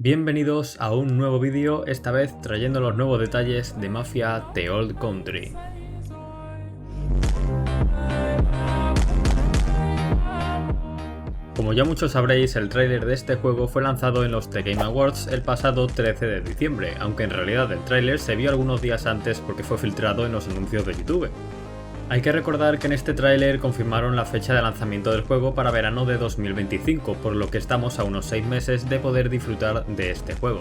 Bienvenidos a un nuevo vídeo, esta vez trayendo los nuevos detalles de Mafia: The Old Country. Como ya muchos sabréis, el tráiler de este juego fue lanzado en los The Game Awards el pasado 13 de diciembre, aunque en realidad el tráiler se vio algunos días antes porque fue filtrado en los anuncios de YouTube. Hay que recordar que en este tráiler confirmaron la fecha de lanzamiento del juego para verano de 2025, por lo que estamos a unos 6 meses de poder disfrutar de este juego.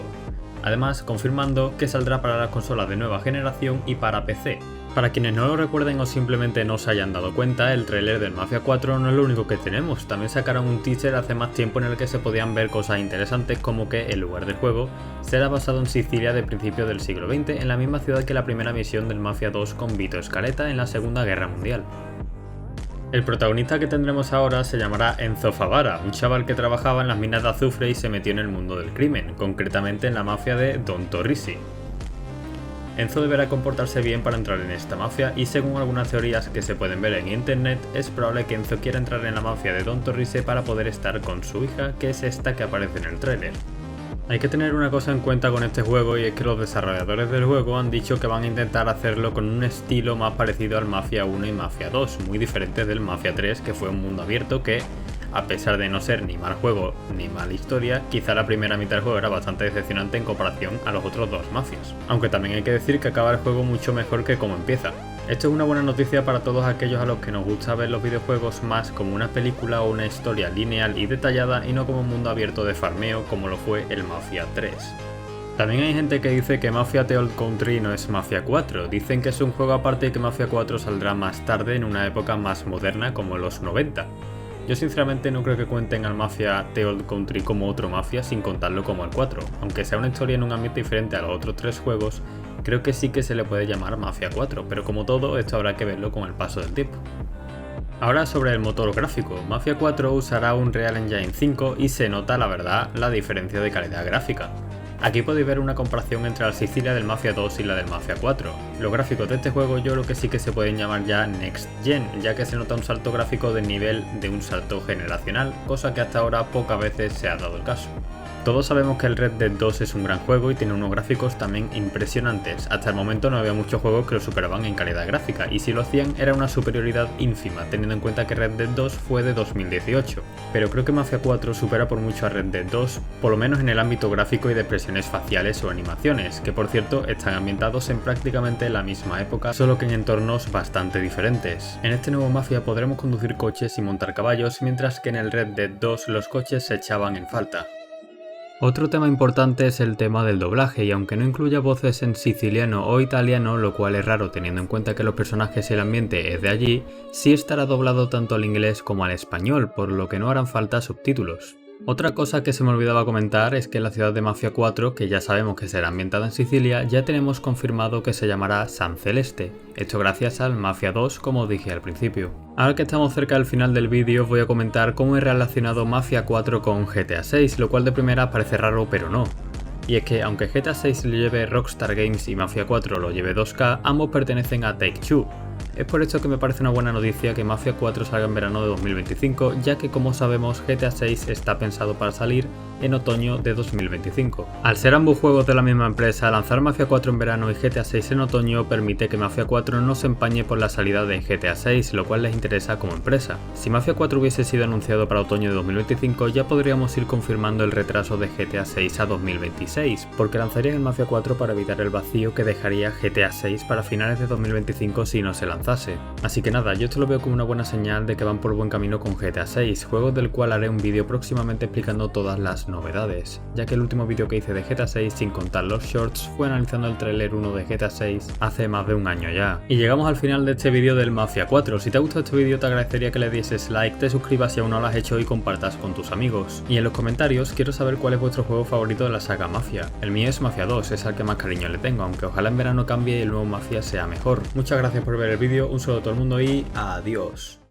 Además, confirmando que saldrá para las consolas de nueva generación y para PC. Para quienes no lo recuerden o simplemente no se hayan dado cuenta, el tráiler del Mafia 4 no es lo único que tenemos. También sacaron un teaser hace más tiempo en el que se podían ver cosas interesantes, como que el lugar del juego será basado en Sicilia de principios del siglo XX, en la misma ciudad que la primera misión del Mafia 2 con Vito Scaletta en la Segunda Guerra Mundial. El protagonista que tendremos ahora se llamará Enzo Favara, un chaval que trabajaba en las minas de azufre y se metió en el mundo del crimen, concretamente en la mafia de Don Torrisi. Enzo deberá comportarse bien para entrar en esta mafia y según algunas teorías que se pueden ver en internet, es probable que Enzo quiera entrar en la mafia de Don Torrisi para poder estar con su hija, que es esta que aparece en el tráiler. Hay que tener una cosa en cuenta con este juego, y es que los desarrolladores del juego han dicho que van a intentar hacerlo con un estilo más parecido al Mafia 1 y Mafia 2, muy diferente del Mafia 3, que fue un mundo abierto que, a pesar de no ser ni mal juego ni mala historia, quizá la primera mitad del juego era bastante decepcionante en comparación a los otros dos Mafias. Aunque también hay que decir que acaba el juego mucho mejor que como empieza. Esto es una buena noticia para todos aquellos a los que nos gusta ver los videojuegos más como una película o una historia lineal y detallada y no como un mundo abierto de farmeo como lo fue el Mafia 3. También hay gente que dice que Mafia: The Old Country no es Mafia 4, dicen que es un juego aparte y que Mafia 4 saldrá más tarde en una época más moderna como los 90. Yo sinceramente no creo que cuenten al Mafia: The Old Country como otro Mafia sin contarlo como el 4, aunque sea una historia en un ambiente diferente a los otros tres juegos, creo que sí que se le puede llamar Mafia 4, pero como todo, esto habrá que verlo con el paso del tiempo. Ahora sobre el motor gráfico, Mafia 4 usará un Unreal Engine 5 y se nota la verdad la diferencia de calidad gráfica. Aquí podéis ver una comparación entre la Sicilia del Mafia 2 y la del Mafia 4. Los gráficos de este juego yo creo que sí que se pueden llamar ya Next Gen, ya que se nota un salto gráfico del nivel de un salto generacional, cosa que hasta ahora pocas veces se ha dado el caso. Todos sabemos que el Red Dead 2 es un gran juego y tiene unos gráficos también impresionantes. Hasta el momento no había muchos juegos que lo superaban en calidad gráfica, y si lo hacían era una superioridad ínfima, teniendo en cuenta que Red Dead 2 fue de 2018. Pero creo que Mafia 4 supera por mucho a Red Dead 2, por lo menos en el ámbito gráfico y de expresiones faciales o animaciones, que por cierto están ambientados en prácticamente la misma época, solo que en entornos bastante diferentes. En este nuevo Mafia podremos conducir coches y montar caballos, mientras que en el Red Dead 2 los coches se echaban en falta. Otro tema importante es el tema del doblaje, y aunque no incluya voces en siciliano o italiano, lo cual es raro teniendo en cuenta que los personajes y el ambiente es de allí, sí estará doblado tanto al inglés como al español, por lo que no harán falta subtítulos. Otra cosa que se me olvidaba comentar es que en la ciudad de Mafia 4, que ya sabemos que será ambientada en Sicilia, ya tenemos confirmado que se llamará San Celeste, esto gracias al Mafia 2 como os dije al principio. Ahora que estamos cerca del final del vídeo os voy a comentar cómo he relacionado Mafia 4 con GTA 6, lo cual de primera parece raro pero no. Y es que aunque GTA 6 lo lleve Rockstar Games y Mafia 4 lo lleve 2K, ambos pertenecen a Take-Two. Es por esto que me parece una buena noticia que Mafia 4 salga en verano de 2025, ya que como sabemos GTA 6 está pensado para salir en otoño de 2025. Al ser ambos juegos de la misma empresa, lanzar Mafia 4 en verano y GTA 6 en otoño permite que Mafia 4 no se empañe por la salida de GTA 6, lo cual les interesa como empresa. Si Mafia 4 hubiese sido anunciado para otoño de 2025, ya podríamos ir confirmando el retraso de GTA 6 a 2026, porque lanzarían el Mafia 4 para evitar el vacío que dejaría GTA 6 para finales de 2025 si no se lanzase. Así que nada, yo esto lo veo como una buena señal de que van por buen camino con GTA 6, juego del cual haré un vídeo próximamente explicando todas las novedades, ya que el último vídeo que hice de GTA 6 sin contar los shorts fue analizando el tráiler 1 de GTA 6 hace más de un año ya. Y llegamos al final de este vídeo del Mafia 4, si te ha gustado este vídeo te agradecería que le dieses like, te suscribas si aún no lo has hecho y compartas con tus amigos. Y en los comentarios quiero saber cuál es vuestro juego favorito de la saga Mafia. El mío es Mafia 2, es al que más cariño le tengo, aunque ojalá en verano cambie y el nuevo Mafia sea mejor. Muchas gracias por ver el vídeo, un saludo a todo el mundo y adiós.